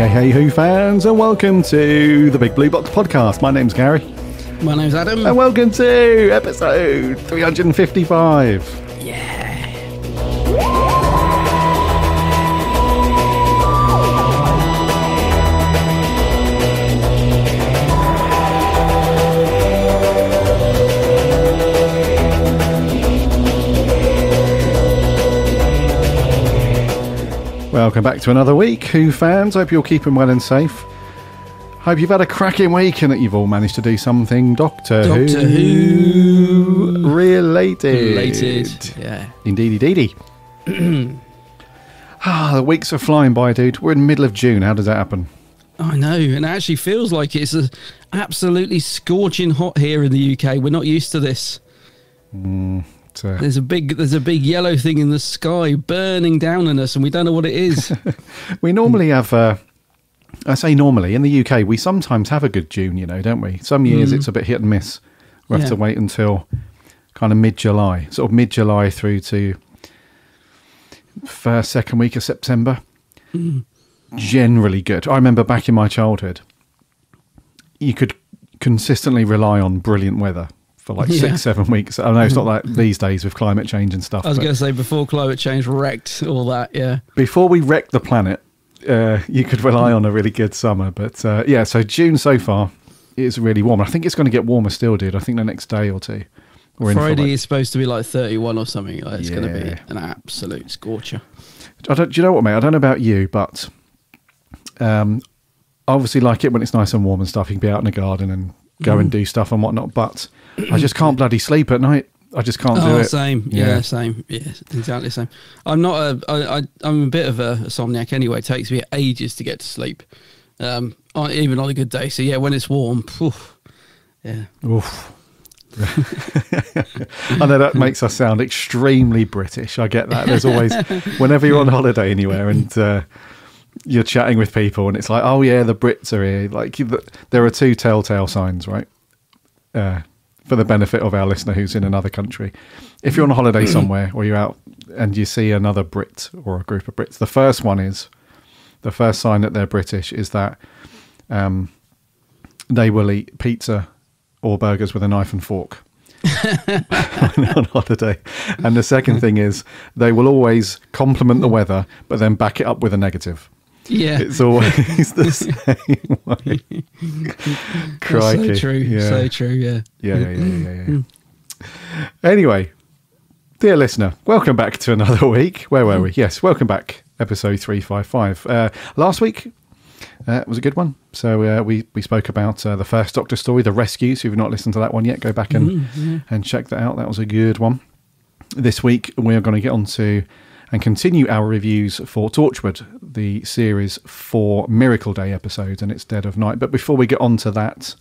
Hey, Who fans, and welcome to the Big Blue Box podcast. My name's Gary. My name's Adam. And welcome to episode 355. Yeah. Welcome back to another week, Who fans. Hope you're keeping well and safe. Hope you've had a cracking week and that you've all managed to do something Doctor Who related. Yeah. Indeedy. The weeks are flying by, dude. We're in the middle of June. How does that happen? I know, and it actually feels like it's absolutely scorching hot here in the UK. We're not used to this. There's a big yellow thing in the sky burning down on us, and we don't know what it is. We normally have, I say normally, in the UK, we sometimes have a good June, don't we? Some years it's a bit hit and miss. We have to wait until kind of mid-July, sort of mid-July through to first, second week of September. Generally good. I remember back in my childhood, you could consistently rely on brilliant weather for like 6-7 weeks. I know it's not like these days with climate change and stuff. I was going to say, before climate change wrecked all that, yeah. Before we wrecked the planet, you could rely on a really good summer. But so June so far is really warm. I think it's going to get warmer still, dude. I think the next day or two. Friday is supposed to be like 31 or something. It's going to be an absolute scorcher. Do you know what, mate? I don't know about you, but I obviously like it when it's nice and warm and stuff. You can be out in the garden and go and do stuff and whatnot, but I just can't bloody sleep at night. I just can't do it. Same. Yeah, same. Yeah, exactly the same. I'm a bit of a insomniac anyway. It takes me ages to get to sleep, even on a good day. So yeah, when it's warm, yeah. Oof. I know that makes us sound extremely British. I get that. There's always, whenever you're on holiday anywhere and you're chatting with people and it's like, oh yeah, the Brits are here. Like there are two telltale signs, right? For the benefit of our listener who's in another country. If you're on a holiday somewhere or you're out and you see another Brit or a group of Brits, the first sign that they're British is that they will eat pizza or burgers with a knife and fork when they're on holiday. And the second thing is they will always compliment the weather, but then back it up with a negative. Yeah. It's always the same way. Crikey. So true. So true, Yeah. Anyway, dear listener, welcome back to another week. Where were we? Yes, welcome back. Episode 355. Last week was a good one. So we spoke about the first Doctor story, The Rescue. So if you've not listened to that one yet, go back and check that out. That was a good one. This week, we are going to get on to and continue our reviews for Torchwood, the series 4 Miracle Day episodes, and it's Dead of Night. But before we get on to that,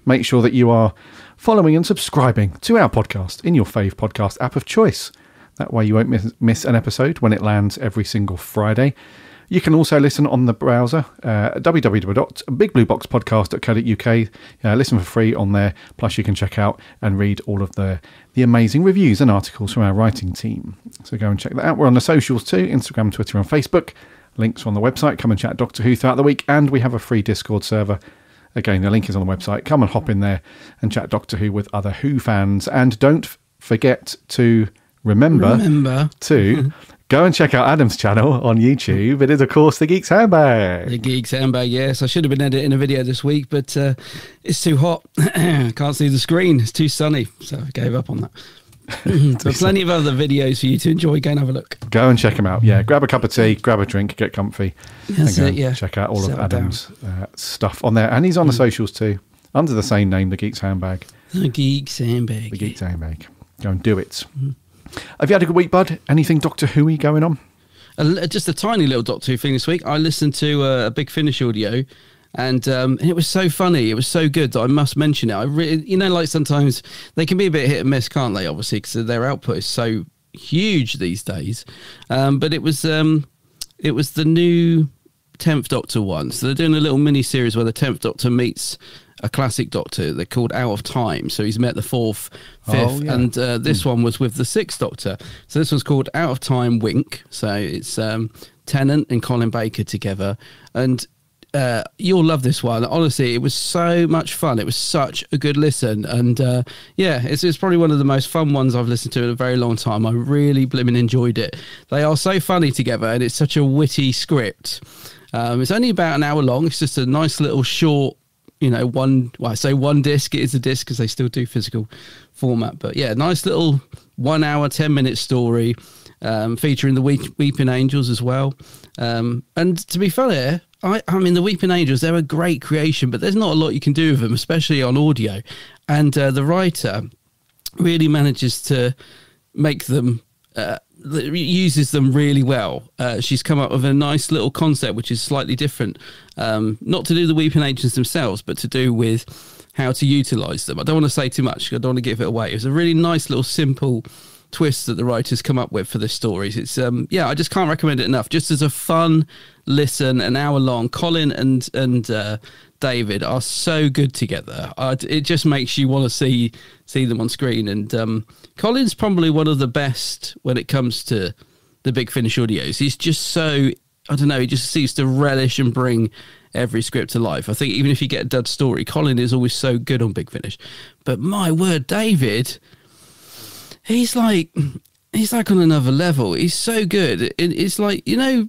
make sure that you are following and subscribing to our podcast in your fave podcast app of choice. That way you won't miss an episode when it lands every single Friday. You can also listen on the browser, www.bigblueboxpodcast.co.uk. Listen for free on there. Plus you can check out and read all of the amazing reviews and articles from our writing team. So go and check that out. We're on the socials too, Instagram, Twitter and Facebook. Links on the website. Come and chat Doctor Who throughout the week. And we have a free Discord server. Again, the link is on the website. Come and hop in there and chat Doctor Who with other Who fans. And don't forget to remember to go and check out Adam's channel on YouTube. It is, of course, The Geek's Handbag. The Geek's Handbag, yes. I should have been editing a video this week, but it's too hot. Can't see the screen. It's too sunny, so I gave up on that. But plenty of other videos for you to enjoy. Go and have a look. Go and check them out. Yeah, grab a cup of tea, grab a drink, get comfy. That's it, yeah. Check out all of Adam's stuff on there. And he's on the socials too, under the same name, The Geek's Handbag. The Geek's Handbag. The Geek's Handbag. Go and do it. Have you had a good week, bud? Anything Doctor Who-y going on? Just a tiny little Doctor Who thing this week. I listened to a Big Finish audio, and it was so funny. It was so good that I must mention it. Like sometimes they can be a bit hit and miss, can't they? Obviously, because their output is so huge these days. But it was the new 10th Doctor one. So they're doing a little mini series where the 10th Doctor meets a classic Doctor. They're called Out of Time. So he's met the 4th, 5th, and this one was with the 6th Doctor. So this one's called Out of Time Wink. So it's Tennant and Colin Baker together. And you'll love this one. Honestly, it was so much fun. It was such a good listen. And yeah, it's probably one of the most fun ones I've listened to in a very long time. I really blimmin' enjoyed it. They are so funny together, and it's such a witty script. It's only about an hour long. It's just a nice little short, you know, I say one disc. It is a disc because they still do physical format. But yeah, nice little 1 hour, 10-minute story featuring the Weeping Angels as well. And to be fair, I mean, the Weeping Angels, they're a great creation, but there's not a lot you can do with them, especially on audio. And the writer really manages to make them, uses them really well. She's come up with a nice little concept, which is slightly different. Not to do the Weeping Angels themselves, but to do with how to utilise them. I don't want to say too much. I don't want to give it away. It was a really nice little simple twist that the writers come up with for this stories. It's yeah, I just can't recommend it enough. Just as a fun listen, an hour long. Colin and David are so good together. It just makes you want to see them on screen. And Colin's probably one of the best when it comes to the Big Finish audios. He's just so, I don't know, he just seems to relish and bring every script to life. I think even if you get a dud story, Colin is always so good on Big Finish. But my word, David, he's like on another level. He's so good. It's like, you know,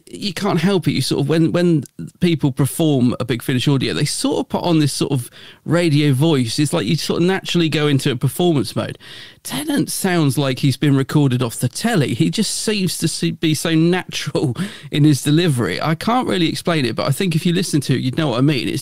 you can't help it. You sort of, when people perform a Big Finish audio, they sort of put on this sort of radio voice. It's like you sort of naturally go into a performance mode. Tennant sounds like he's been recorded off the telly. He just seems to be so natural in his delivery. I can't really explain it, but I think if you listen to it, you'd know what I mean. It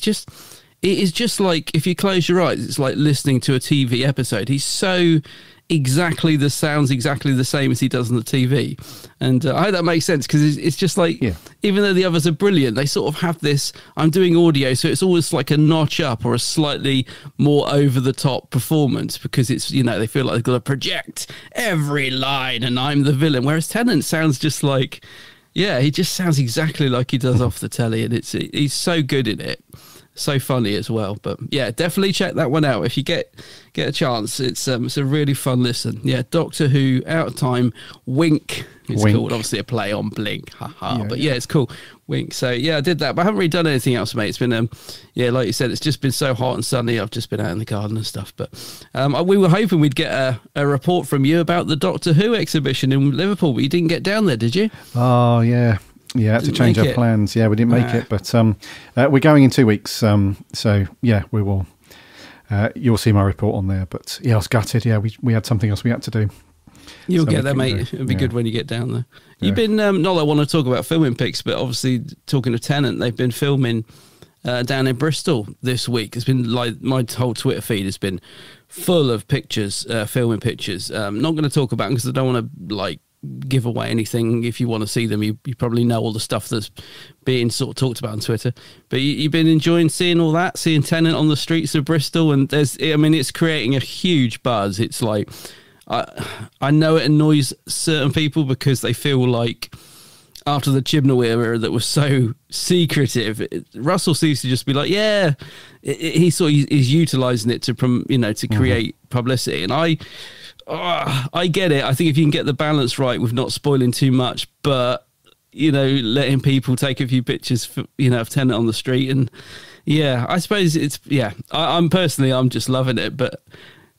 is just like, if you close your eyes, it's like listening to a TV episode. He's so sounds exactly the same as he does on the TV. And I hope that makes sense, because it's just like, yeah, even though the others are brilliant, they sort of have this, I'm doing audio, so it's always like a notch up or a slightly more over the top performance, because it's, you know, they feel like they've got to project every line and I'm the villain. Whereas Tennant sounds just like, yeah, he just sounds exactly like he does off the telly, and he's so good in it. So funny as well. But yeah, definitely check that one out if you get a chance. It's a really fun listen. Yeah, Doctor Who Out of Time, Wink. It's called, obviously a play on Blink. Haha. But yeah, it's cool. Wink. So yeah, I did that, but I haven't really done anything else, mate. It's been yeah, like you said, it's just been so hot and sunny. I've just been out in the garden and stuff. But we were hoping we'd get a report from you about the Doctor Who exhibition in Liverpool, but you didn't get down there, did you? Oh yeah. Yeah, had to change our plans. Yeah, we didn't make it, but we're going in 2 weeks. So yeah, we will. You'll see my report on there. But yeah, I was gutted. Yeah, we had something else we had to do. You'll get there, mate. It'll be good when you get down there. You've been not that I want to talk about filming pics, but obviously talking to Tennant, they've been filming down in Bristol this week. It's been like my whole Twitter feed has been full of pictures, filming pictures. Not going to talk about them because I don't want to like give away anything. If you want to see them, you probably know all the stuff that's being sort of talked about on Twitter. But you've been enjoying seeing all that, seeing Tennant on the streets of Bristol, and it's creating a huge buzz. It's like I know it annoys certain people because they feel like after the Chibnall era that was so secretive, Russell seems to just be like, yeah, he sort of is utilising it to create publicity, and I get it. I think if you can get the balance right with not spoiling too much, but, you know, letting people take a few pictures, of Tennant on the street. And yeah, I suppose it's, yeah, I'm just loving it. But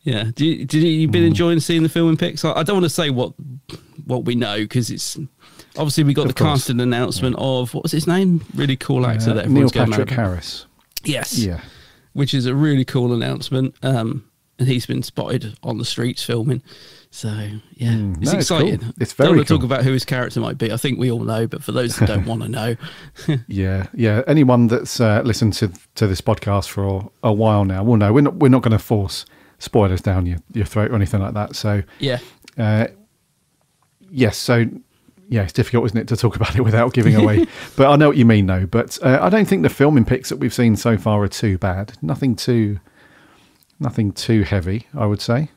yeah, you been enjoying seeing the filming pics? I don't want to say what we know, because it's obviously we got the casting announcement of, what was his name? Really cool actor that Neil Patrick Harris. Yes. Yeah. Which is a really cool announcement. And he's been spotted on the streets filming. So, yeah, it's exciting. Cool. It's very Don't want to cool. talk about who his character might be. I think we all know, but for those that don't want to know. Yeah. Anyone that's listened to this podcast for a while now will know. We're not going to force spoilers down your throat or anything like that. So, yeah. Yes, so, yeah, it's difficult, isn't it, to talk about it without giving away. But I know what you mean, though. But I don't think the filming pics that we've seen so far are too bad. Nothing too heavy, I would say.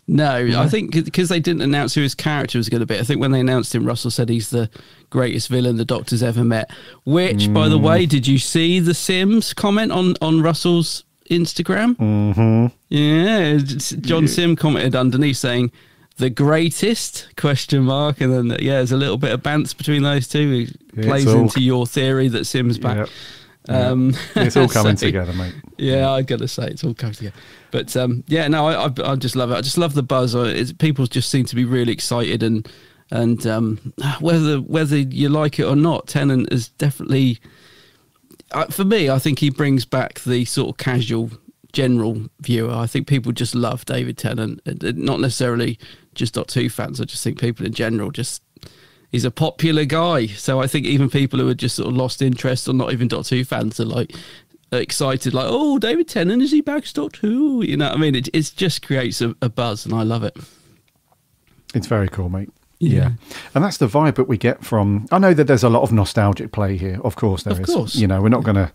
No, I think because they didn't announce who his character was going to be. I think when they announced him, Russell said he's the greatest villain the Doctor's ever met. Which, by the way, did you see the Sims comment on Russell's Instagram? Mm-hmm. Yeah, John Sim commented underneath saying, the greatest ? And then there's a little bit of bants between those two. It plays into your theory that Sim's back. Yep. It's all coming together, mate. Yeah, I gotta say it's all coming together. But I just love it. I just love the buzz. People just seem to be really excited, and whether you like it or not, Tennant is definitely, for me, I think he brings back the sort of casual general viewer. I think people just love David Tennant, not necessarily just Doctor Who fans. I just think people in general he's a popular guy. So I think even people who are just sort of lost interest or not even Doctor Who fans are like excited, like, oh, David Tennant, is he back as Doctor Who? You know what I mean? It just creates a buzz, and I love it. It's very cool, mate. Yeah. And that's the vibe that we get from, I know that there's a lot of nostalgic play here. Of course there is. Of course. You know, we're not going to,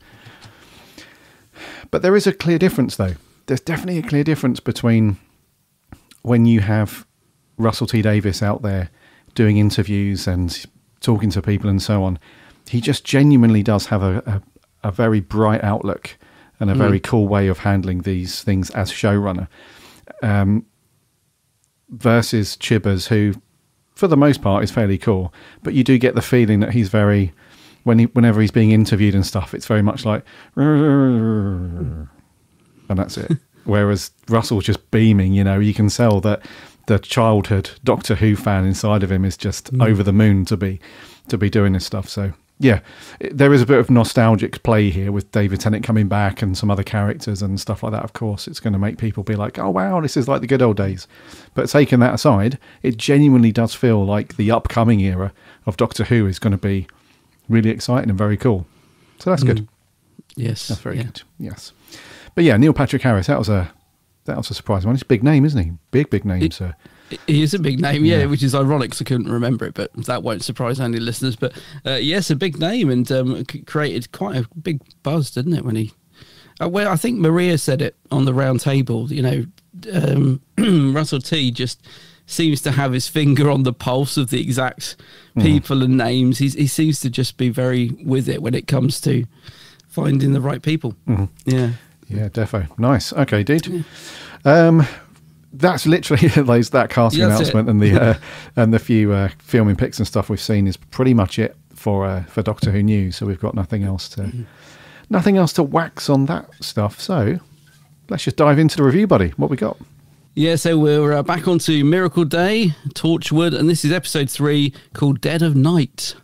but there is a clear difference though. There's definitely a clear difference between when you have Russell T Davies out there doing interviews and talking to people and so on. He just genuinely does have a very bright outlook and a very cool way of handling these things as showrunner. Versus Chibbers, who for the most part is fairly cool, but you do get the feeling that he's very, whenever he's being interviewed and stuff, it's very much like, and that's it. Whereas Russell's just beaming, you know, you can tell that the childhood Doctor Who fan inside of him is just over the moon to be doing this stuff. So yeah, there is a bit of nostalgic play here with David Tennant coming back and some other characters and stuff like that. Of course, it's going to make people be like, oh wow, this is like the good old days. But taking that aside, it genuinely does feel like the upcoming era of Doctor Who is going to be really exciting and very cool. So that's good. Yes, that's very good. Yes, but yeah, Neil Patrick Harris, that was a surprising one. He's a big name, isn't he? Big name, sir. He is a big name, yeah, which is ironic because I couldn't remember it, but that won't surprise any listeners. But yes, a big name, and created quite a big buzz, didn't it? When he, well, I think Maria said it on the round table. You know, Russell T just seems to have his finger on the pulse of the exact people and names. He seems to just be very with it when it comes to finding the right people. Yeah, defo. Nice. Okay, dude. Yeah. That's literally that casting announcement and the few filming pics and stuff we've seen is pretty much it for Doctor Who news. So we've got nothing else to wax on that stuff. So let's just dive into the review, buddy. What we got? Yeah, so we're back onto Miracle Day, Torchwood, and this is episode 3 called Dead of Night.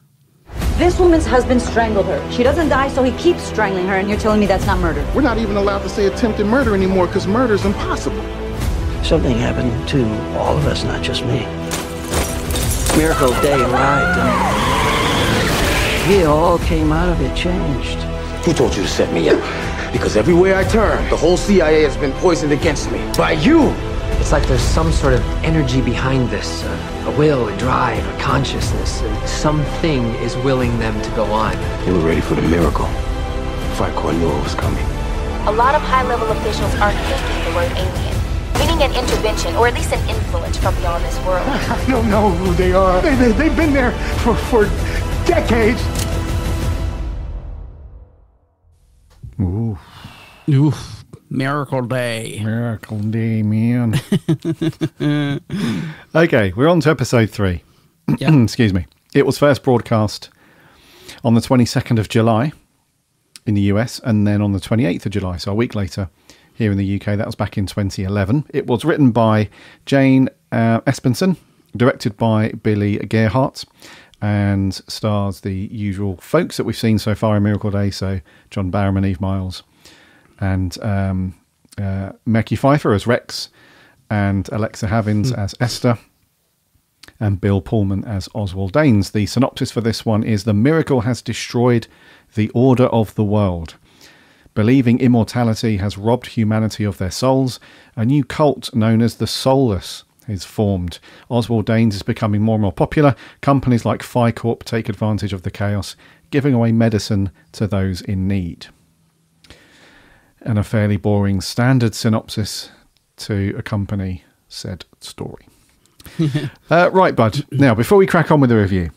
This woman's husband strangled her. She doesn't die, so he keeps strangling her, and you're telling me that's not murder? We're not even allowed to say attempted murder anymore because murder's impossible. Something happened to all of us, not just me. Miracle Day arrived, and we all came out of it changed. Who told you to set me up? Because everywhere I turn, the whole CIA has been poisoned against me. By you! It's like there's some sort of energy behind this, a will, a drive, a consciousness, and something is willing them to go on. They were ready for the miracle. Flight Corps knew it was coming. A lot of high-level officials aren't thinking the word alien, meaning an intervention, or at least an influence from beyond this world. I don't know who they are. They've been there for decades. Ooh. Oof. Miracle Day. Miracle Day, man. Okay, we're on to episode 3. Yep. Excuse me. It was first broadcast on the 22nd of July in the US, and then on the 28th of July, so a week later here in the UK. That was back in 2011. It was written by Jane Espenson, directed by Billy Gerhardt, and stars the usual folks that we've seen so far in Miracle Day, so John Barrowman, Eve Miles, and Mekhi Phifer as Rex, and Alexa Havins as Esther, and Bill Pullman as Oswald Daines. The synopsis for this one is: the miracle has destroyed the order of the world. Believing immortality has robbed humanity of their souls. A new cult known as the Soulless is formed. Oswald Daines is becoming more and more popular. Companies like Phi Corp take advantage of the chaos, giving away medicine to those in need. And a fairly boring standard synopsis to accompany said story. Right, bud. Now, before we crack on with the review,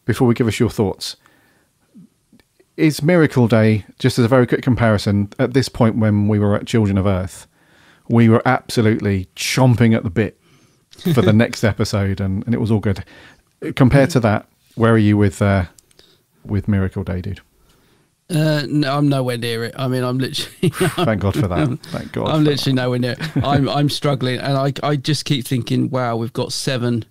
before we give us your thoughts, is Miracle Day, just as a very quick comparison, at this point when we were at Children of Earth, we were absolutely chomping at the bit for the next episode, and it was all good. Compared to that, where are you with Miracle Day, dude? No, I'm nowhere near it. I mean, I'm literally. Thank God for that. Thank God. I'm literally nowhere near it. I'm struggling, and I just keep thinking, wow, we've got seven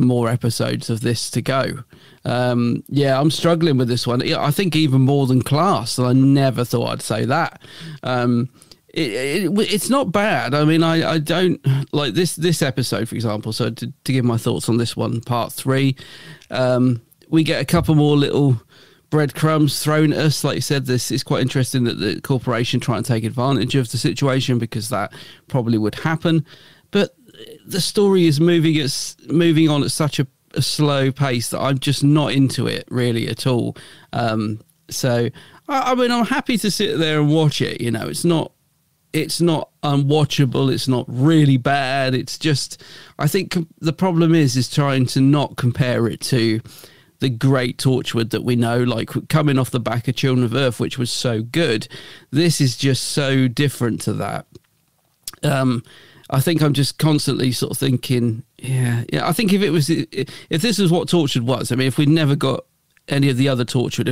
more episodes of this to go. Yeah, I'm struggling with this one. I think even more than Class, and I never thought I'd say that. It's not bad. I mean, I don't like this episode, for example. So to give my thoughts on this one, part 3, we get a couple more little breadcrumbs thrown at us. Like you said, this is quite interesting that the corporation try and take advantage of the situation, because that probably would happen. But the story is moving on at such a slow pace that I'm just not into it really at all. So I mean, I'm happy to sit there and watch it. You know, it's not unwatchable. It's not really bad. It's just, I think the problem is trying to not compare it to the great Torchwood that we know, like coming off the back of Children of Earth, which was so good. This is just so different to that. I think I'm just constantly sort of thinking, yeah. I think if this is what Torchwood was, I mean, if we'd never got any of the other Torchwood,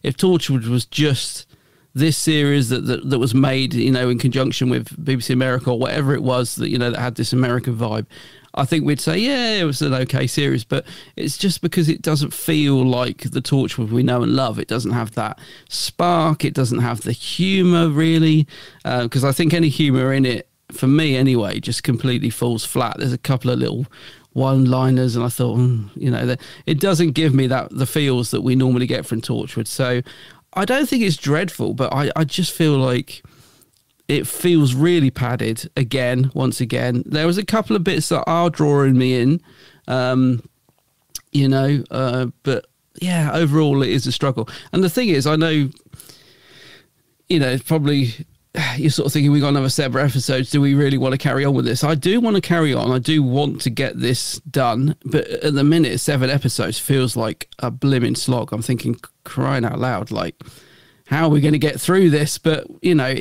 if Torchwood was just this series that was made, you know, in conjunction with BBC America or whatever it was that, you know, that had this American vibe, I think we'd say, yeah, it was an okay series. But it's just because it doesn't feel like the Torchwood we know and love. It doesn't have that spark. It doesn't have the humour, really, because I think any humour in it, for me anyway, just completely falls flat. There's a couple of little one-liners, and I thought, you know, that it doesn't give me the feels that we normally get from Torchwood. So I don't think it's dreadful, but I just feel like it feels really padded once again. There was a couple of bits that are drawing me in, you know, but yeah, overall it is a struggle. And the thing is, I know, you know, probably you're sort of thinking, we got another 7 episodes. Do we really want to carry on with this? I do want to carry on. I do want to get this done. But at the minute, 7 episodes feels like a blimmin' slog. I'm thinking, crying out loud, like, how are we going to get through this? But, you know,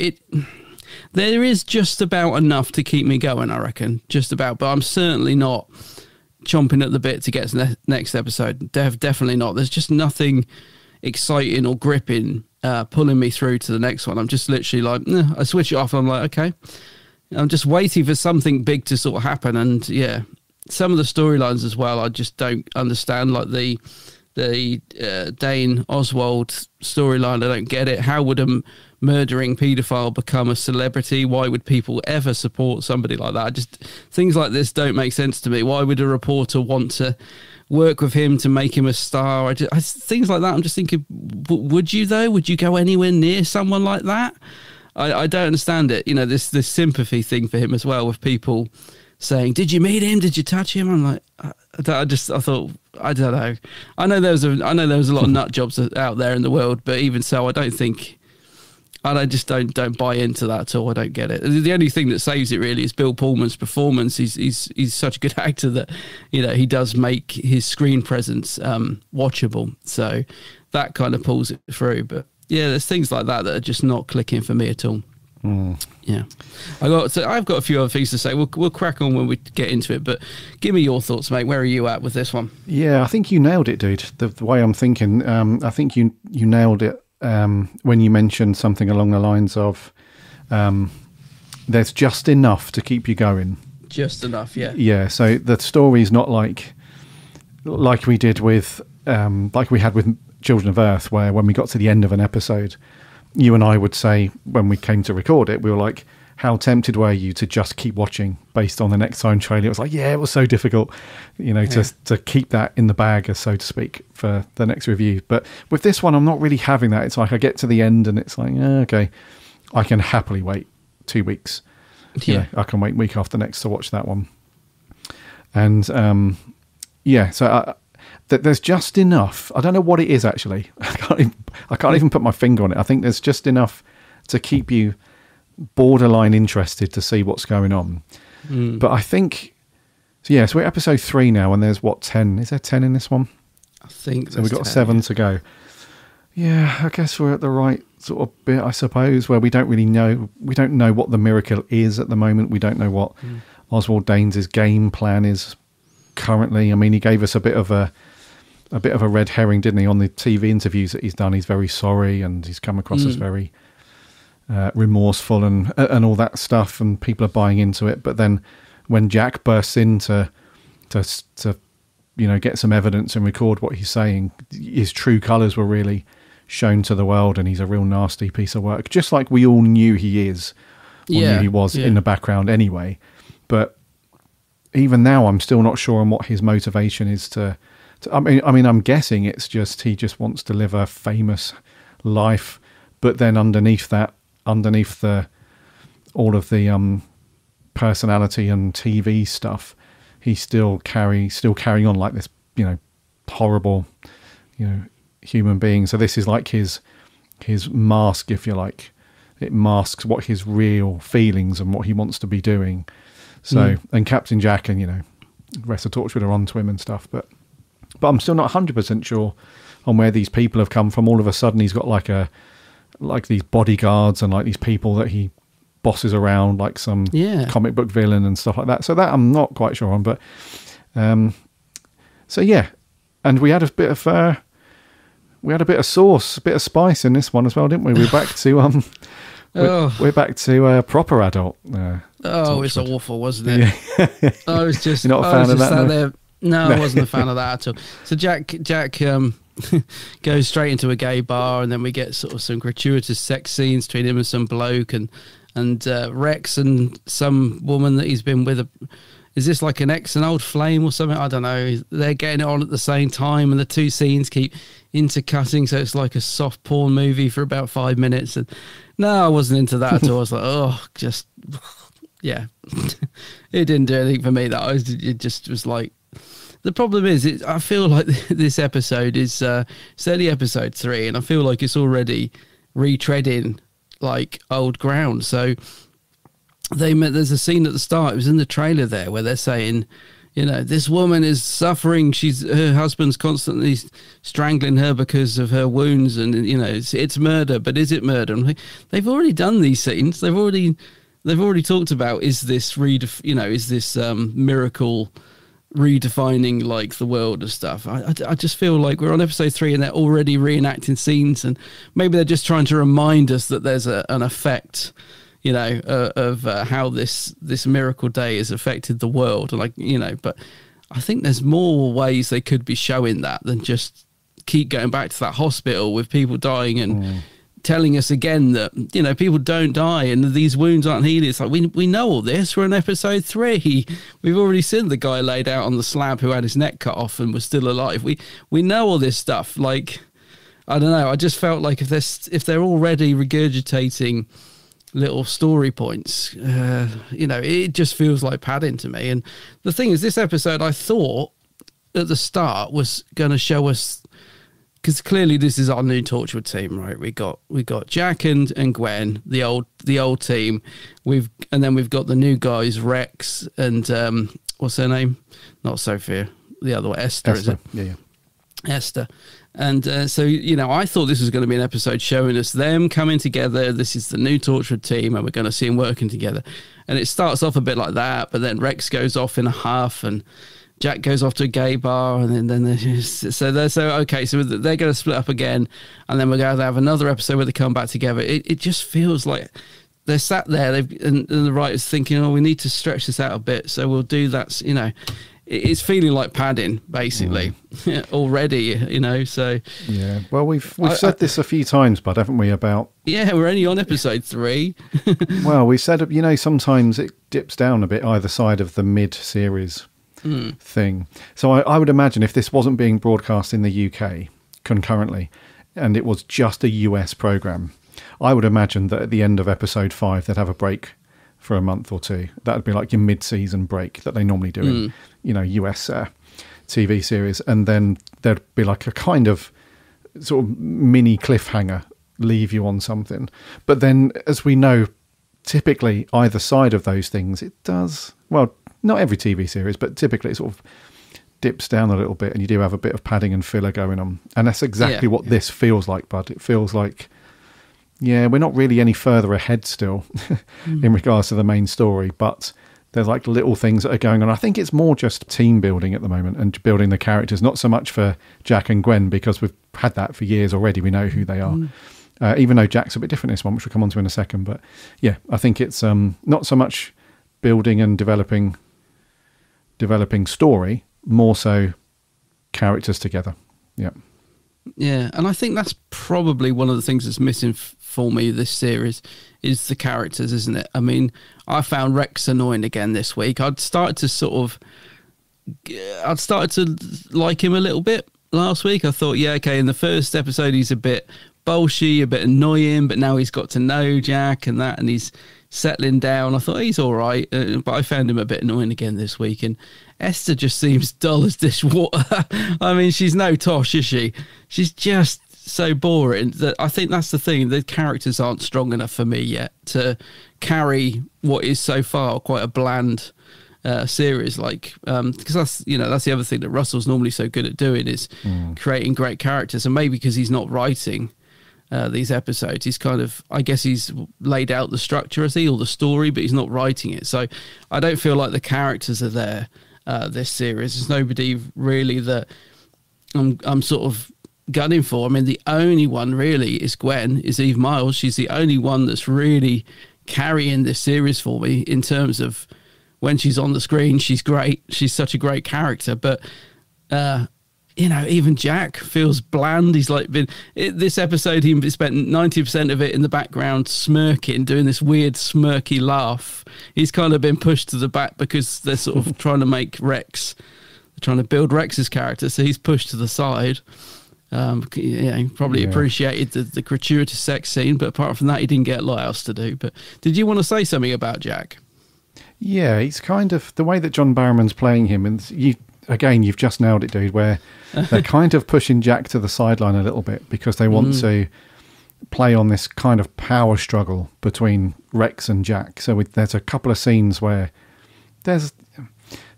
there is just about enough to keep me going, I reckon. Just about. But I'm certainly not chomping at the bit to get to the next episode. Definitely not. There's just nothing exciting or gripping pulling me through to the next one. I'm just literally like, I switch it off and I'm like, okay, I'm just waiting for something big to sort of happen. And yeah, some of the storylines as well, I just don't understand, like the Dane Oswald storyline. I don't get it. How would a murdering paedophile become a celebrity? Why would people ever support somebody like that? Things like this don't make sense to me. Why would a reporter want to work with him to make him a star? Things like that. I'm just thinking, would you though? Would you go anywhere near someone like that? I don't understand it. You know, this sympathy thing for him as well, with people saying, "Did you meet him? Did you touch him?" I'm like, I thought, I don't know. I know there was a lot of nut jobs out there in the world, but even so, I just don't buy into that at all. I don't get it. The only thing that saves it really is Bill Pullman's performance. He's such a good actor that, you know, he does make his screen presence watchable. So that kind of pulls it through. But yeah, there's things like that are just not clicking for me at all. Yeah, I've got a few other things to say. We'll crack on when we get into it. But give me your thoughts, mate. Where are you at with this one? Yeah, I think you nailed it, dude. The way I'm thinking, I think you nailed it. When you mentioned something along the lines of there's just enough to keep you going. Just enough, yeah. Yeah, so the story's not like we did with like we had with Children of Earth, where when we got to the end of an episode, you and I would say, when we came to record it, we were like, how tempted were you to just keep watching based on the next time trailer? It was like, yeah, it was so difficult, you know, to keep that in the bag, so to speak, for the next review. But with this one, I'm not really having that. It's like I get to the end and it's like, okay, I can happily wait 2 weeks. Yeah. You know, I can wait week after next to watch that one. And yeah, so there's just enough. I don't know what it is, actually. I can't even put my finger on it. I think there's just enough to keep you borderline interested to see what's going on. But I think, so yeah, so we're at episode 3 now, and there's 10? Is there 10 in this one? I think so. We've got 7 to go. Yeah, I guess we're at the right sort of bit, I suppose, where we don't know what the miracle is at the moment. We don't know what Oswald Danes' game plan is currently. I mean, he gave us a bit of a red herring, didn't he, on the TV interviews that he's done. He's very sorry, and he's come across as very remorseful and all that stuff, and people are buying into it. But then when Jack bursts in to get some evidence and record what he's saying, his true colours were really shown to the world, and he's a real nasty piece of work, just like we all knew he is, or knew he was in the background anyway. But even now, I'm still not sure on what his motivation is I mean, I'm guessing it's just he just wants to live a famous life, but then underneath all of the personality and TV stuff, he's still carrying on like this, horrible, human being. So this is like his mask, if you like. It masks what his real feelings and what he wants to be doing. So, and Captain Jack and the rest of Torchwood are onto him and stuff, but I'm still not 100% sure on where these people have come from. All of a sudden, he's got like these bodyguards and like these people that he bosses around like some comic book villain and stuff like that. So that I'm not quite sure on. But so yeah, and we had a bit of sauce, a bit of spice in this one as well, didn't we? We're back to we're back to proper adult. It's awful, wasn't it? Yeah. I was just You're not a fan of that. There. No, I wasn't a fan of that at all. So Jack goes straight into a gay bar, and then we get sort of some gratuitous sex scenes between him and some bloke, and Rex and some woman that he's been with. Is this like an old flame or something? I don't know. They're getting it on at the same time, and the two scenes keep intercutting, so it's like a soft porn movie for about 5 minutes. And no, I wasn't into that at all. I was like, yeah. It didn't do anything for me. It just was like. The problem is, I feel like this episode is it's only episode 3, and I feel like it's already retreading like old ground. So there's a scene at the start. It was in the trailer there where they're saying, this woman is suffering. Her husband's constantly strangling her because of her wounds, and it's murder. But is it murder? I'm like, they've already done these scenes. They've already talked about is this miracle redefining like the world and stuff. I just feel like we're on episode 3 and they're already reenacting scenes, and maybe they're just trying to remind us that there's an effect, of how this miracle day has affected the world. But I think there's more ways they could be showing that than just keep going back to that hospital with people dying and telling us again that people don't die and these wounds aren't healing. It's like we know all this. We're in episode 3. We've already seen the guy laid out on the slab who had his neck cut off and was still alive. We know all this stuff. Like, I don't know. I just felt like if they're already regurgitating little story points, it just feels like padding to me. And the thing is, this episode I thought at the start was going to show us. Because clearly this is our new Torchwood team, right? We got Jack and Gwen, the old team. And then we've got the new guys, Rex and what's her name? Not Sophia, the other one, Esther. Is it? Yeah. Esther. And so I thought this was going to be an episode showing us them coming together. This is the new Torchwood team, and we're going to see them working together. And it starts off a bit like that, but then Rex goes off in a huff, and Jack goes off to a gay bar, and then they're going to split up again, and then we're going to have another episode where they come back together. It just feels like they're sat there, and the writer's thinking, we need to stretch this out a bit, so we'll do that. It's feeling like padding basically already. So yeah. Well, we've said this a few times, Bud, haven't we? About we're only on episode 3. Well, we said sometimes it dips down a bit either side of the mid-series thing. So I would imagine if this wasn't being broadcast in the UK concurrently and it was just a US program, I would imagine that at the end of episode 5 they'd have a break for a month or two. That would be like your mid-season break that they normally do in US TV series, and then there'd be like a kind of sort of mini cliffhanger, leave you on something. But then, as we know, typically either side of those things, it does, well, not every TV series, but typically it sort of dips down a little bit, and you do have a bit of padding and filler going on. And that's exactly what this feels like, Bud. It feels like yeah, we're not really any further ahead still in regards to the main story, but there's like little things that are going on. I think it's more just team building at the moment and building the characters, not so much for Jack and Gwen, because we've had that for years already. We know who they are. Even though Jack's a bit different in this one, which we'll come on to in a second. But yeah, I think it's not so much building and developing story, more so characters together. Yeah. Yeah, and I think that's probably one of the things that's missing for me this series is the characters, isn't it? I mean, I found Rex annoying again this week. I'd started to like him a little bit last week. I thought, yeah, okay, in the first episode he's a bit bolshy, a bit annoying, but now he's got to know Jack and that, and he's settling down. I thought he's all right, but I found him a bit annoying again this week. And Esther just seems dull as dishwater. I mean, she's no Tosh, is she? She's just so boring that I think that's the thing. The characters aren't strong enough for me yet to carry what is so far quite a bland series. Like, because that's the other thing that Russell's normally so good at doing is creating great characters. And maybe because he's not writing these episodes, he's kind of, I guess he's laid out the structure, or the story, but he's not writing it. So I don't feel like the characters are there this series. There's nobody really that I'm sort of gunning for. I mean, the only one really is Gwen, is Eve Miles. She's the only one that's really carrying this series for me in terms of when she's on the screen. She's great. She's such a great character. But even Jack feels bland. He's like this episode, he spent 90% of it in the background smirking, doing this weird smirky laugh. He's kind of been pushed to the back because they're sort of trying to build Rex's character. So he's pushed to the side. He probably appreciated the gratuitous sex scene, but apart from that, he didn't get a lot else to do. But did you want to say something about Jack? Yeah, he's kind of, the way that John Barrowman's playing him, and you've just nailed it, dude, where they're kind of pushing Jack to the sideline a little bit because they want to play on this kind of power struggle between Rex and Jack. So there's a couple of scenes where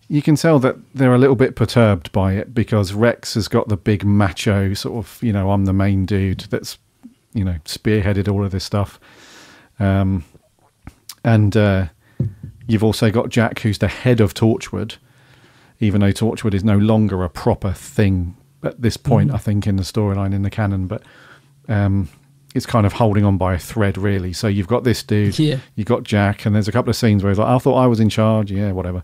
you can tell that they're a little bit perturbed by it because Rex has got the big macho sort of, I'm the main dude that's, spearheaded all of this stuff. And you've also got Jack, who's the head of Torchwood, even though Torchwood is no longer a proper thing at this point, I think, in the storyline, in the canon. But it's kind of holding on by a thread, really. So you've got this dude, you've got Jack, and there's a couple of scenes where he's like, I thought I was in charge. Yeah, whatever.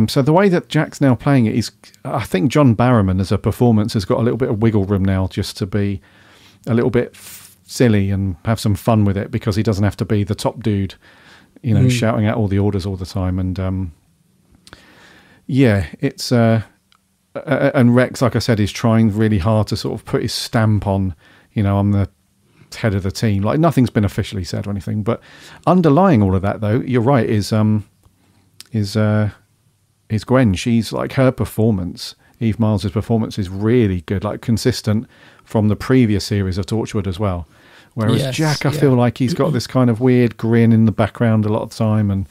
So the way that Jack's now playing it is, I think John Barrowman as a performance has got a little bit of wiggle room now just to be a little bit silly and have some fun with it, because he doesn't have to be the top dude, shouting out all the orders all the time. And it's and Rex, like I said, is trying really hard to sort of put his stamp on, I'm the head of the team. Like, nothing's been officially said or anything, but underlying all of that, though, you're right, is Gwen. She's like, her performance, Eve Miles' performance, is really good, like consistent from the previous series of Torchwood as well. Whereas Jack, I feel like he's got this kind of weird grin in the background a lot of the time, and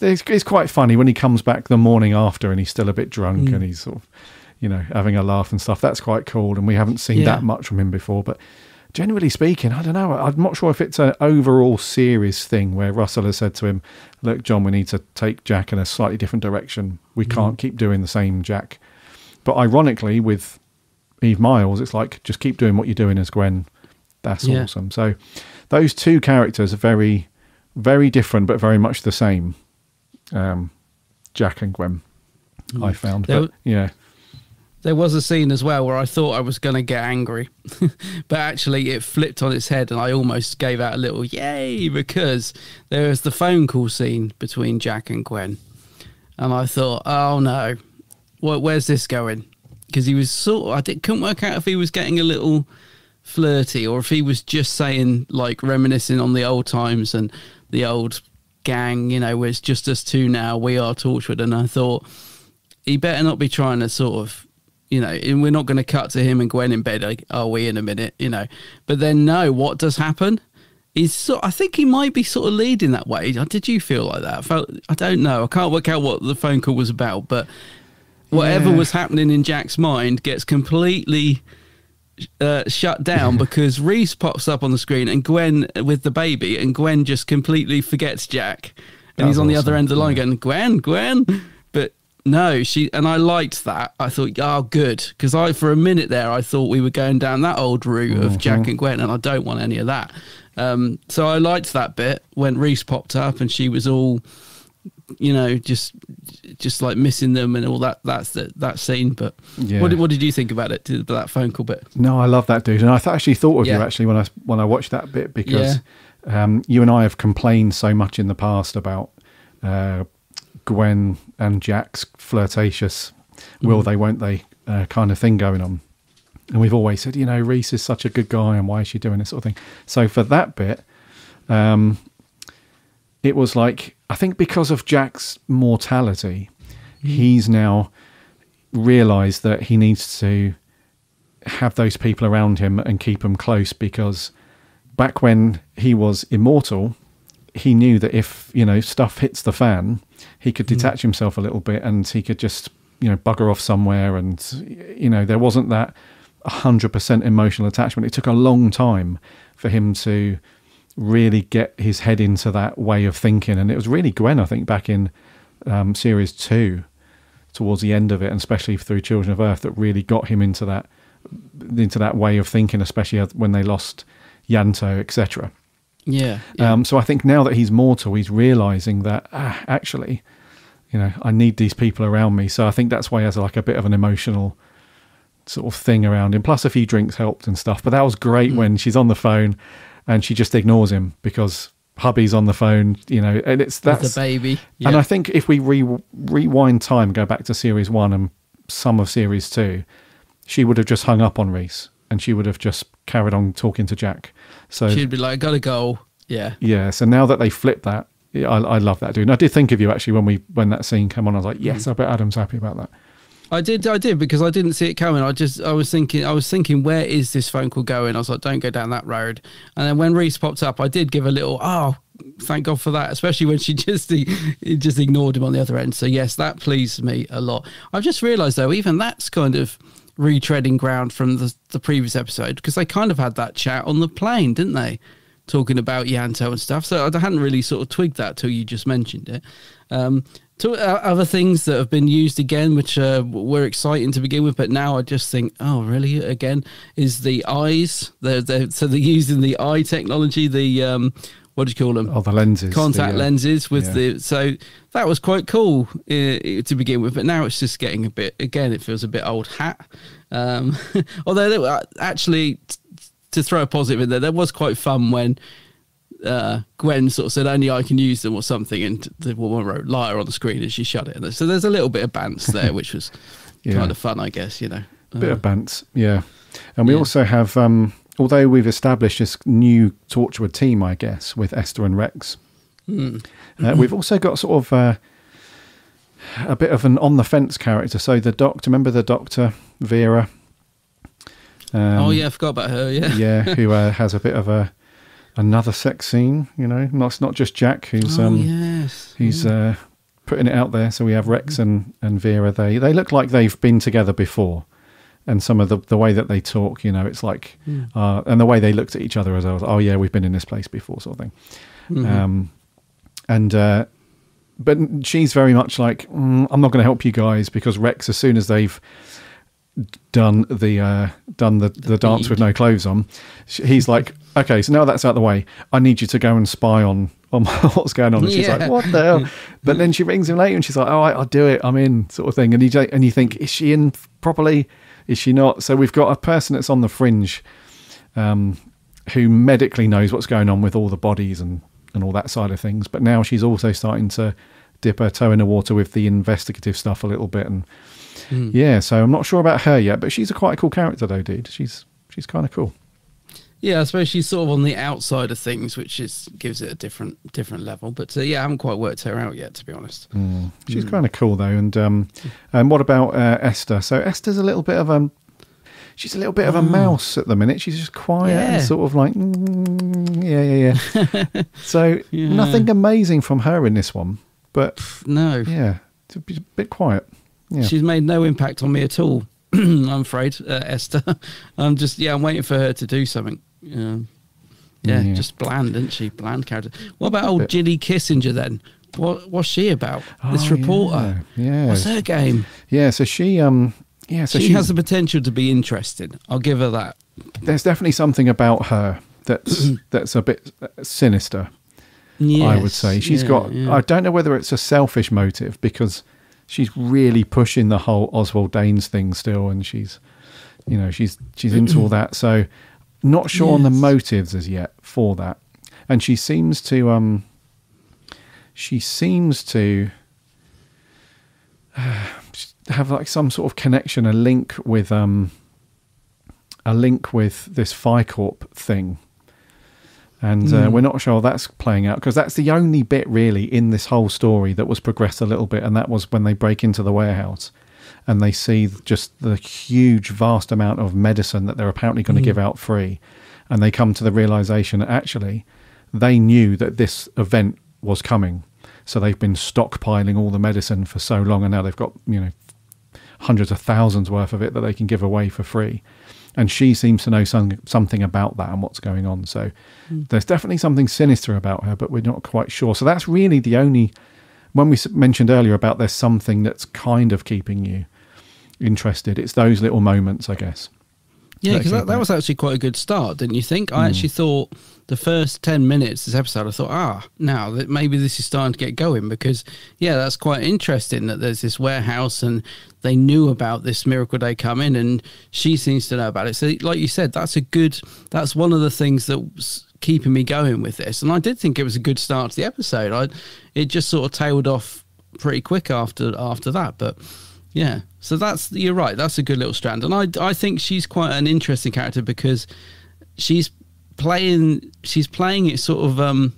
it's quite funny when he comes back the morning after and he's still a bit drunk and he's sort of, having a laugh and stuff. That's quite cool, and we haven't seen that much from him before. But generally speaking, I don't know. I'm not sure if it's an overall series thing where Russell has said to him, look, John, we need to take Jack in a slightly different direction. We can't keep doing the same Jack. But ironically, with Eve Miles, it's like, just keep doing what you're doing as Gwen. That's awesome. So those two characters are very, very different, but very much the same. Jack and Gwen, I found. But there was a scene as well where I thought I was going to get angry, but actually it flipped on its head and I almost gave out a little yay, because there was the phone call scene between Jack and Gwen. And I thought, oh no, where's this going? Because he was couldn't work out if he was getting a little flirty or if he was just saying, like, reminiscing on the old times and the old gang, where it's just us two now, we are Torchwood. And I thought, he better not be trying to sort of, and we're not going to cut to him and Gwen in bed like, are we in a minute, But then no, what does happen? I think he might be sort of leading that way. Did you feel like that? I don't know. I can't work out what the phone call was about, but whatever was happening in Jack's mind gets completely shut down because Reese pops up on the screen and Gwen with the baby, and Gwen just completely forgets Jack, and he's on the other end of the line going, Gwen, but no, and I liked that. I thought, oh, good, because for a minute there I thought we were going down that old route of Jack and Gwen, and I don't want any of that. So I liked that bit when Reese popped up and she was all, just like missing them and all that. That's that scene. But what did you think about it? That phone call bit? No, I love that, dude. And I actually thought of you actually when I watched that bit, because you and I have complained so much in the past about Gwen and Jack's flirtatious will they won't they kind of thing going on, and we've always said, Reese is such a good guy and why is she doing this sort of thing. So for that bit, it was like, I think because of Jack's mortality, he's now realised that he needs to have those people around him and keep them close, because back when he was immortal, he knew that if, stuff hits the fan, he could detach himself a little bit and he could just, bugger off somewhere. And, there wasn't that 100% emotional attachment. It took a long time for him to really get his head into that way of thinking. And it was really Gwen, I think, back in series 2, towards the end of it, and especially through Children of Earth, that really got him into that way of thinking, especially when they lost Yanto, etc. Yeah. So I think now that he's mortal, he's realizing that actually, I need these people around me. So I think that's why he has like a bit of an emotional sort of thing around him. Plus a few drinks helped and stuff. But that was great when she's on the phone and she just ignores him because hubby's on the phone, and that's the baby. Yeah. And I think if we rewind time, go back to series 1 and some of series 2, she would have just hung up on Reese and she would have just carried on talking to Jack. So she'd be like, gotta go. Yeah. So now that they flipped that, I love that, dude. And I did think of you actually when that scene came on. I was like, yes, I bet Adam's happy about that. I did because I didn't see it coming. I was thinking, where is this phone call going? I was like, don't go down that road. And then when Reese popped up, I did give a little, thank God for that, especially when she just ignored him on the other end. So yes, that pleased me a lot. I've just realised though, even that's kind of retreading ground from the previous episode, because they kind of had that chat on the plane, didn't they? Talking about Yanto and stuff. So I hadn't really sort of twigged that till you just mentioned it. Other things that have been used again, which were exciting to begin with, but now I just think, oh, really? Again, is the eyes. So they're using the eye technology, the what do you call them? Oh, the lenses. Contact lenses with so that was quite cool to begin with, but now it's just getting a bit, again, it feels a bit old hat. Although actually, to throw a positive in there was quite fun when Gwen sort of said, only I can use them or something, and the woman wrote liar on the screen and she shut it. So there's a little bit of bants there, which was kind of fun, I guess, Bit of bants, yeah. And we also have, although we've established this new Torchwood team, I guess, with Esther and Rex, we've also got sort of a bit of an on-the-fence character. So the doctor, remember the doctor, Vera? I forgot about her, yeah, who has a bit of another sex scene, it's not just Jack who's putting it out there. So we have Rex and Vera. They look like they've been together before, and some of the way that they talk, it's like and the way they looked at each other as I was, oh yeah, we've been in this place before, sort of thing. But she's very much like, I'm not going to help you guys, because Rex, as soon as they've done the dance with no clothes on, he's like, okay, so now that's out of the way, I need you to go and spy on what's going on. And she's like, what the hell? But then she rings him later and she's like, oh, I'll do it, I'm in, sort of thing. And you think, is she in properly? Is she not? So we've got a person that's on the fringe, who medically knows what's going on with all the bodies and all that side of things, but now she's also starting to dip her toe in the water with the investigative stuff a little bit. And so I'm not sure about her yet, but she's quite a cool character though, dude. She's kind of cool. Yeah, I suppose she's sort of on the outside of things, which gives it a different level. But I haven't quite worked her out yet, to be honest. She's kind of cool though. And what about Esther? So Esther's a little bit of a mouse at the minute. She's just quiet and sort of like, So nothing amazing from her in this one, but no, it's a bit quiet. Yeah. She's made no impact on me at all. I'm afraid, Esther. I'm waiting for her to do something. Just bland, isn't she? Bland character. What about old Ginny Kissinger then? What's she about? This reporter. Yeah. What's her game? Yeah, so she she has the potential to be interesting. I'll give her that. There's definitely something about her that's a bit sinister. Yes, I would say she's got. I don't know whether it's a selfish motive because she's really pushing the whole Oswald Danes thing still, and she's into all that. So not sure on the motives as yet for that. And she seems to have like some sort of connection, a link with this Phi-Corp thing. And we're not sure that's playing out because that's the only bit really in this whole story that was progressed a little bit, and that was when they break into the warehouse and they see just the huge, vast amount of medicine that they're apparently going to give out free, and they come to the realization that actually they knew that this event was coming, so they've been stockpiling all the medicine for so long, and now they've got hundreds of thousands worth of it that they can give away for free. And she seems to know something about that and what's going on. So there's definitely something sinister about her, but we're not quite sure. So that's really the only... When we mentioned earlier about there's something that's kind of keeping you interested, it's those little moments, I guess. Yeah, because that was actually quite a good start, didn't you think? I actually thought the first 10 minutes of this episode, I thought, now that maybe this is starting to get going, because, that's quite interesting that there's this warehouse and they knew about this Miracle Day coming and she seems to know about it. So like you said, that's one of the things that's keeping me going with this. And I did think it was a good start to the episode. It just sort of tailed off pretty quick after that, but... Yeah, so you're right. That's a good little strand, and I think she's quite an interesting character because she's playing it sort of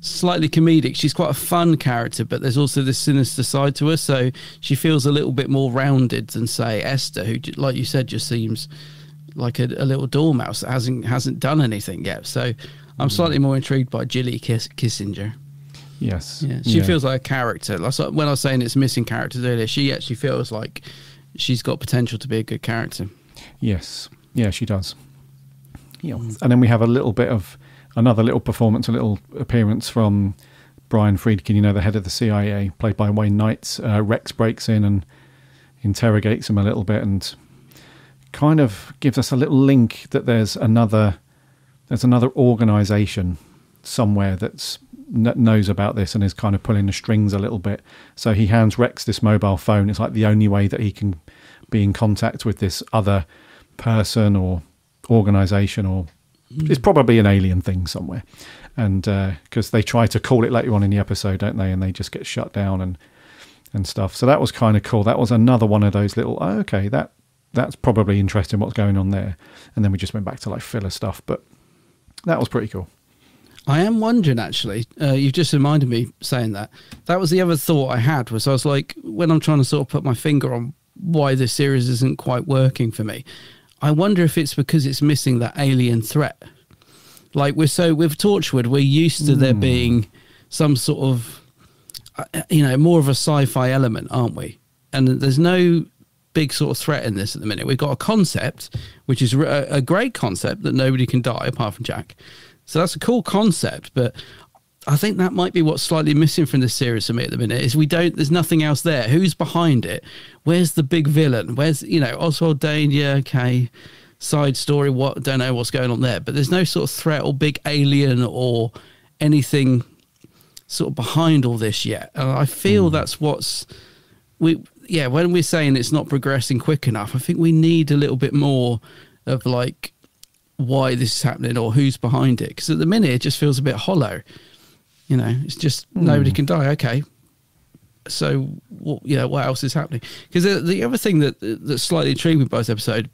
slightly comedic. She's quite a fun character, but there's also this sinister side to her. So she feels a little bit more rounded than say Esther, who, like you said, just seems like a little dormouse that hasn't done anything yet. So I'm slightly more intrigued by Ginny Kissinger. Yes. Yeah, she feels like a character. Like when I was saying it's missing characters earlier, she actually feels like she's got potential to be a good character. Yes. Yeah, she does. Yeah. And then we have another little performance, a little appearance from Brian Friedkin, the head of the CIA, played by Wayne Knight. Rex breaks in and interrogates him a little bit and kind of gives us a little link that there's another organization somewhere that knows about this and is kind of pulling the strings a little bit. So he hands Rex this mobile phone. It's like the only way that he can be in contact with this other person or organization, or it's probably an alien thing somewhere. And because they try to call it later on in the episode, don't they? And they just get shut down and stuff. So that was kind of cool. That was another one of those little, that's probably interesting what's going on there. And then we just went back to like filler stuff, but that was pretty cool. I am wondering, actually, you've just reminded me saying that. That was the other thought I had, was I was like, when I'm trying to sort of put my finger on why this series isn't quite working for me, I wonder if it's because it's missing that alien threat. Like with Torchwood, we're used to there being some sort of, more of a sci-fi element, aren't we? And there's no big sort of threat in this at the minute. We've got a concept, which is a great concept, that nobody can die apart from Jack. So that's a cool concept, but I think that might be what's slightly missing from this series for me at the minute, is there's nothing else there. Who's behind it? Where's the big villain? Where's, Oswald Dane? Yeah, okay. Side story, don't know what's going on there, but there's no sort of threat or big alien or anything sort of behind all this yet. And I feel that's when we're saying it's not progressing quick enough, I think we need a little bit more of like, why this is happening or who's behind it, because at the minute it just feels a bit hollow. It's just nobody can die. Okay, so what else is happening? Because the other thing that's slightly intriguing about this episode,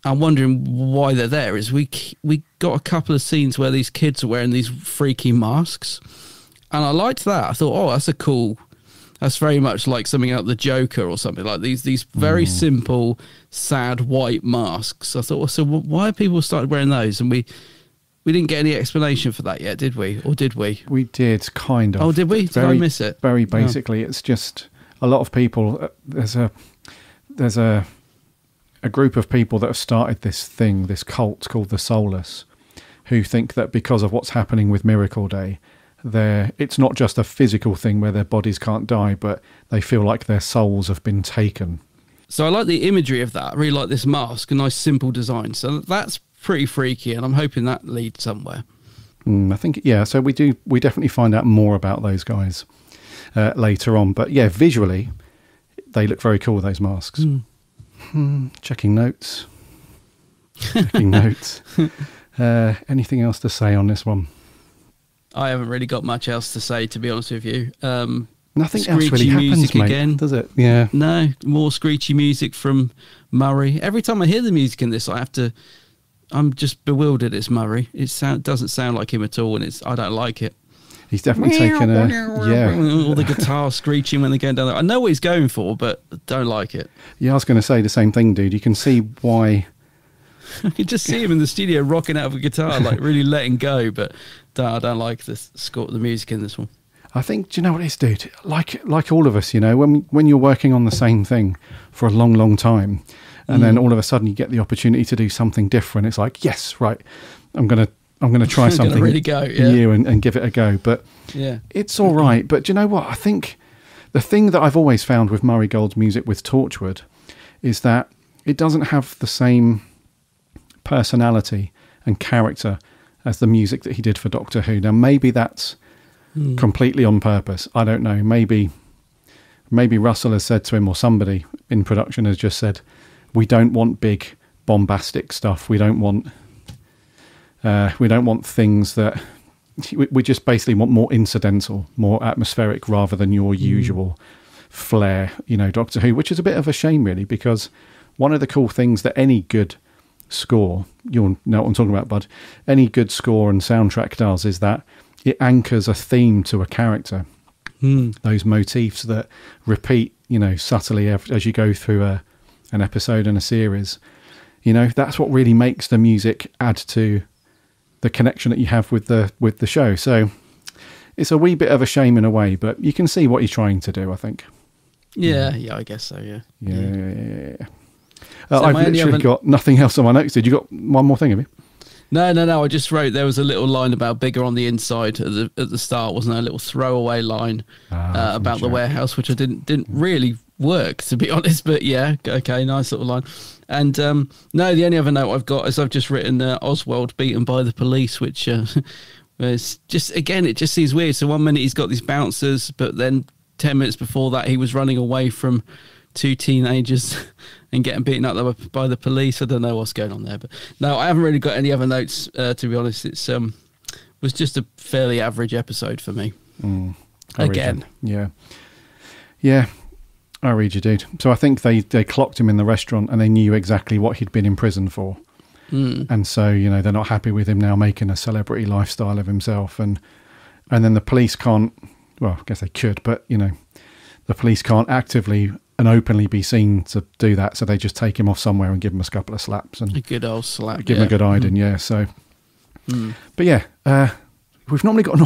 I'm wondering why they're there, is we got a couple of scenes where these kids are wearing these freaky masks, and I liked that. I thought, that's very much like something out of the Joker or something, like these very simple, sad white masks. I thought, so why people started wearing those? And we didn't get any explanation for that yet, did we? Or did we? We did, kind of. Oh, did we? Did I miss it? Very basically, it's just a lot of people. There's a a group of people that have started this cult called the Soulless, who think that because of what's happening with Miracle Day, it's not just a physical thing where their bodies can't die, but they feel like their souls have been taken. So I like the imagery of that. I really like this mask, a nice simple design. So that's pretty freaky, and I'm hoping that leads somewhere. I think, yeah, so we definitely find out more about those guys later on. But yeah, visually, they look very cool, those masks. Checking notes. Anything else to say on this one? I haven't really got much else to say, to be honest with you. Nothing else really happens, mate, again. Does it? Yeah. No, more screechy music from Murray. Every time I hear the music in this, I'm just bewildered. It's Murray. It doesn't sound like him at all, and I don't like it. He's definitely taken all the guitar screeching when they're going down there. I know what he's going for, but I don't like it. Yeah, I was going to say the same thing, dude. You can see why. I can just see him in the studio rocking out of a guitar, like really letting go, but I don't like the music in this one. I think, do you know what it is, dude? Like all of us, you know, when you're working on the same thing for a long, long time, and then all of a sudden you get the opportunity to do something different, it's like, yes, right, I'm gonna try something really new and give it a go. But yeah, it's all right. But do you know what? I think the thing that I've always found with Murray Gold's music with Torchwood is that it doesn't have the same personality and character as the music that he did for Doctor Who. Now, maybe that's completely on purpose. I don't know. Maybe Russell has said to him, or somebody in production has just said, we don't want big bombastic stuff. We don't want things that we just basically want more incidental, more atmospheric rather than your usual flair, you know, Doctor Who, which is a bit of a shame really, because one of the cool things that any good score, you'll know what I'm talking about, bud, any good score and soundtrack does is that it anchors a theme to a character. Those motifs that repeat, you know, subtly as you go through an episode and a series, you know, that's what really makes the music add to the connection that you have with the show. So it's a wee bit of a shame in a way, but you can see what he's trying to do, I think. Yeah, I guess so, yeah. So I've literally got nothing else on my notes. Did you got one more thing, have you? No. I just wrote there was a little line about bigger on the inside at the start, wasn't there? A little throwaway line about the warehouse, which I didn't really work, to be honest. But yeah, okay, nice little line. And no, the only other note I've got is I've just written Oswald beaten by the police, which is just, again, it just seems weird. So 1 minute he's got these bouncers, but then 10 minutes before that he was running away from two teenagers and getting beaten up by the police. I don't know what's going on there, but no, I haven't really got any other notes, to be honest. It's was just a fairly average episode for me. Again. Yeah, I read you, dude. So I think they clocked him in the restaurant and they knew exactly what he'd been in prison for. And so, you know, they're not happy with him now making a celebrity lifestyle of himself. And then the police can't, well, I guess they could, but, you know, the police can't actively and openly be seen to do that. So they just take him off somewhere and give him a couple of slaps. And a good old slap. Give him a good hiding, yeah. So, but yeah, we've normally got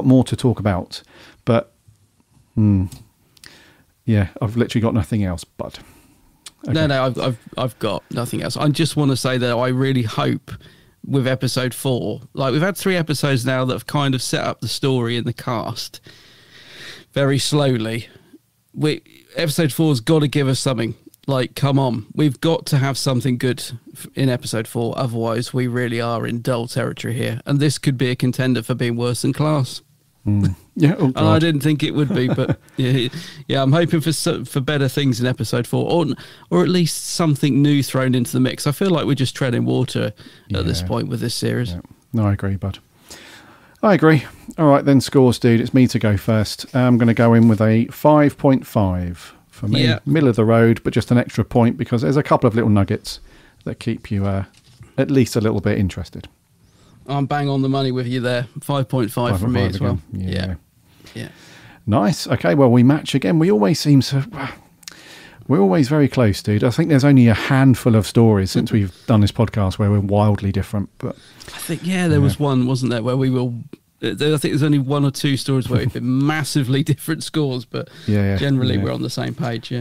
more to talk about, but yeah, I've literally got nothing else, but okay. No, I've got nothing else. I just want to say that I really hope with episode 4, like we've had 3 episodes now that have kind of set up the story and the cast very slowly. Episode 4's got to give us something. Like, come on, we've got to have something good in episode 4. Otherwise, we really are in dull territory here, and this could be a contender for being worse than Class. Yeah, oh and I didn't think it would be, but yeah, I'm hoping for better things in episode 4, or at least something new thrown into the mix. I feel like we're just treading water at this point with this series. Yeah. No, I agree, bud. I agree. All right, then, scores, dude. It's me to go first. I'm going to go in with a 5.5 for me. Yeah. Middle of the road, but just an extra point because there's a couple of little nuggets that keep you at least a little bit interested. I'm bang on the money with you there. 5.5 from me as well. Yeah. Nice. Okay, well, we match again. We always seem to... We're always very close, dude. I think there's only a handful of stories since we've done this podcast where we're wildly different. But I think, there was one, wasn't there, where we were I think there's only one or two stories where it's been massively different scores, but generally we're on the same page.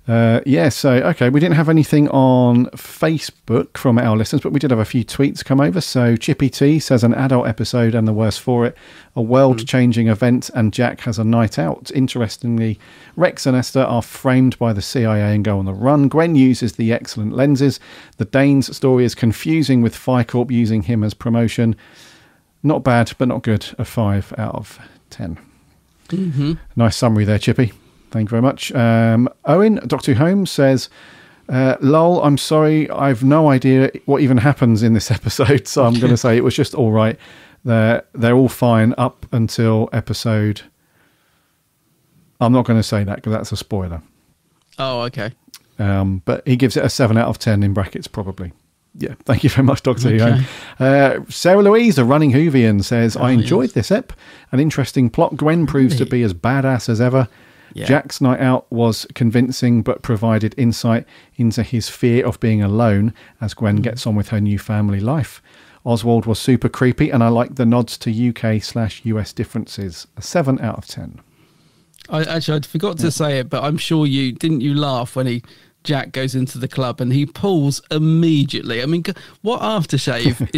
So okay, we didn't have anything on Facebook from our listeners, but we did have a few tweets come over. So Chippy T says an adult episode and the worse for it, a world-changing event, and Jack has a night out. Interestingly, Rex and Esther are framed by the CIA and go on the run. Gwen uses the excellent lenses. The Dane's story is confusing, with FiCorp using him as promotion. Not bad, but not good. A 5 out of 10. Mm-hmm. Nice summary there, Chippy. Thank you very much. Owen, Dr. Holmes says, lol, I'm sorry, I've no idea what even happens in this episode, so I'm going to say it was just all right. They're all fine up until episode... I'm not going to say that because that's a spoiler. Oh, okay. But he gives it a 7 out of 10 in brackets, probably. Yeah, thank you very much, Dr. Okay. Sarah Louise, a running Whovian, says, I enjoyed this ep. An interesting plot. Gwen proves to be as badass as ever. Yeah. Jack's night out was convincing, but provided insight into his fear of being alone as Gwen gets on with her new family life. Oswald was super creepy, and I liked the nods to UK/US differences. A 7 out of 10. I forgot to say it, but I'm sure you laugh when Jack goes into the club and he pulls immediately. I mean, what aftershave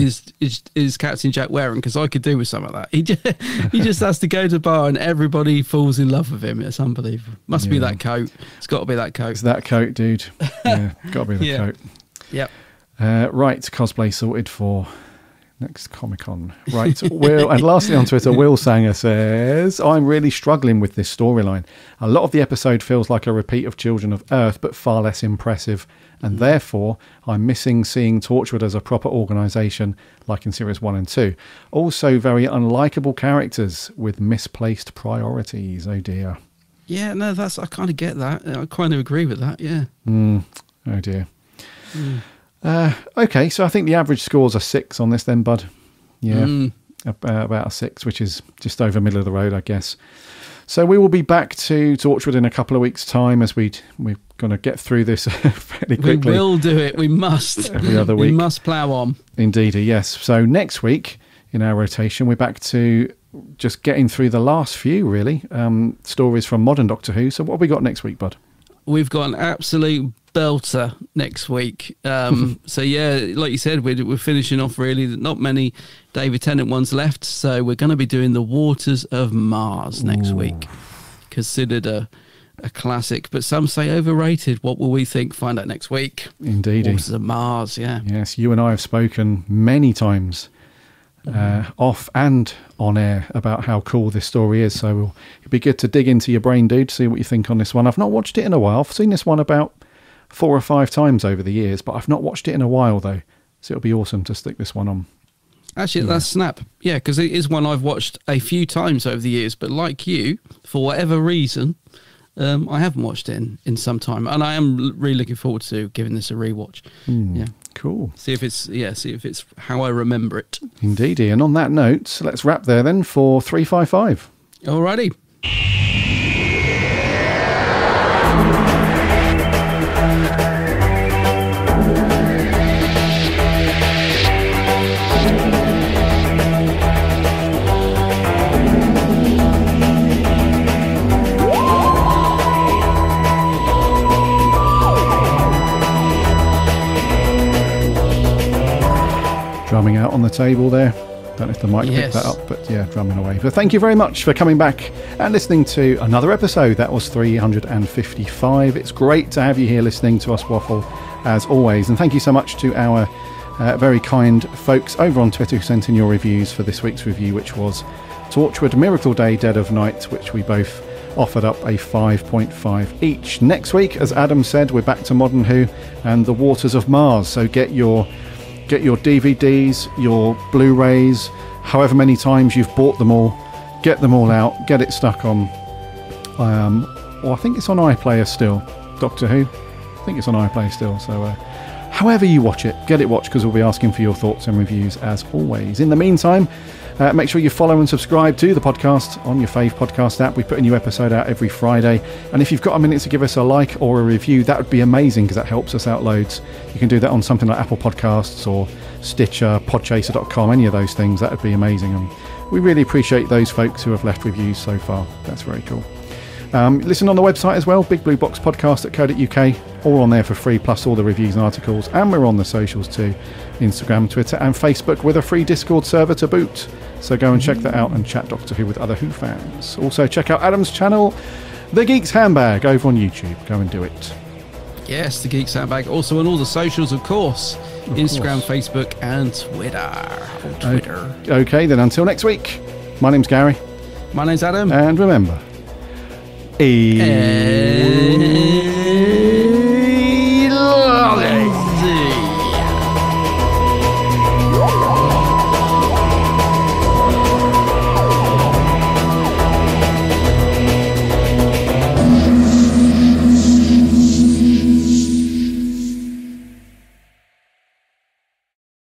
is Captain Jack wearing? Because I could do with some of that. He just has to go to the bar and everybody falls in love with him. It's unbelievable. Must be that coat. It's got to be that coat. It's that coat, dude. Yeah, got to be the coat. Yep. Right, cosplay sorted for next Comic-Con. Right, Will, and lastly on Twitter, Will Sanger says, I'm really struggling with this storyline. A lot of the episode feels like a repeat of Children of Earth, but far less impressive, and therefore I'm missing seeing Torchwood as a proper organisation like in Series 1 and 2. Also very unlikable characters with misplaced priorities. Oh dear. Yeah, no, I kind of get that. I kind of agree with that, yeah. Oh dear. Okay, so I think the average scores are 6 on this then, bud. Yeah, about a 6, which is just over middle of the road, I guess. So we will be back to Torchwood in a couple of weeks' time as we're going to get through this fairly quickly. We will do it. We must. Every other week. We must plough on. Indeed, yes. So next week in our rotation, we're back to just getting through the last few, really, stories from modern Doctor Who. So what have we got next week, bud? We've got an absolute belter next week. So yeah, like you said, we're finishing off really. Not many David Tennant ones left, so we're going to be doing The Waters of Mars next week. Considered a classic, but some say overrated. What will we think? Find out next week. Indeed. Waters of Mars, yeah. Yes, you and I have spoken many times off and on air about how cool this story is, so it'd be good to dig into your brain, dude, see what you think on this one. I've not watched it in a while. I've seen this one about 4 or 5 times over the years, but I've not watched it in a while though, so it'll be awesome to stick this one on. Actually, that's snap. Yeah, because it is one I've watched a few times over the years, but like you, for whatever reason, I haven't watched it in some time, and I am really looking forward to giving this a rewatch. Yeah, cool. See if it's how I remember it. Indeedy. And on that note, let's wrap there then for 355. Alrighty. Drumming out on the table there. Don't know if the mic picked that up, but yeah, drumming away. But thank you very much for coming back and listening to another episode. That was 355. It's great to have you here listening to us waffle, as always. And thank you so much to our very kind folks over on Twitter who sent in your reviews for this week's review, which was Torchwood, Miracle Day, Dead of Night, which we both offered up a 5.5 each. Next week, as Adam said, we're back to Modern Who and The Waters of Mars. So get your DVDs, your Blu-rays, however many times you've bought them all, get them all out, get it stuck on, well, I think it's on iPlayer still, Doctor Who, I think it's on iPlayer still, so however you watch it, get it watched, because we'll be asking for your thoughts and reviews as always. In the meantime, Make sure you follow and subscribe to the podcast on your fave podcast app. We put a new episode out every Friday. And if you've got a minute to give us a like or a review, that would be amazing because that helps us out loads. You can do that on something like Apple Podcasts or Stitcher, podchaser.com, any of those things. That would be amazing. And we really appreciate those folks who have left reviews so far. That's very cool. Listen on the website as well, bigblueboxpodcast.co.uk, all on there for free, plus all the reviews and articles. And we're on the socials too, Instagram, Twitter and Facebook, with a free Discord server to boot. So go and check that out and chat Doctor Who with other Who fans. Also check out Adam's channel, The Geek's Handbag, over on YouTube. Go and do it. Yes, The Geek's Handbag. Also on all the socials, of course. Instagram, Facebook and Twitter. Okay, then until next week, my name's Gary. My name's Adam. And remember...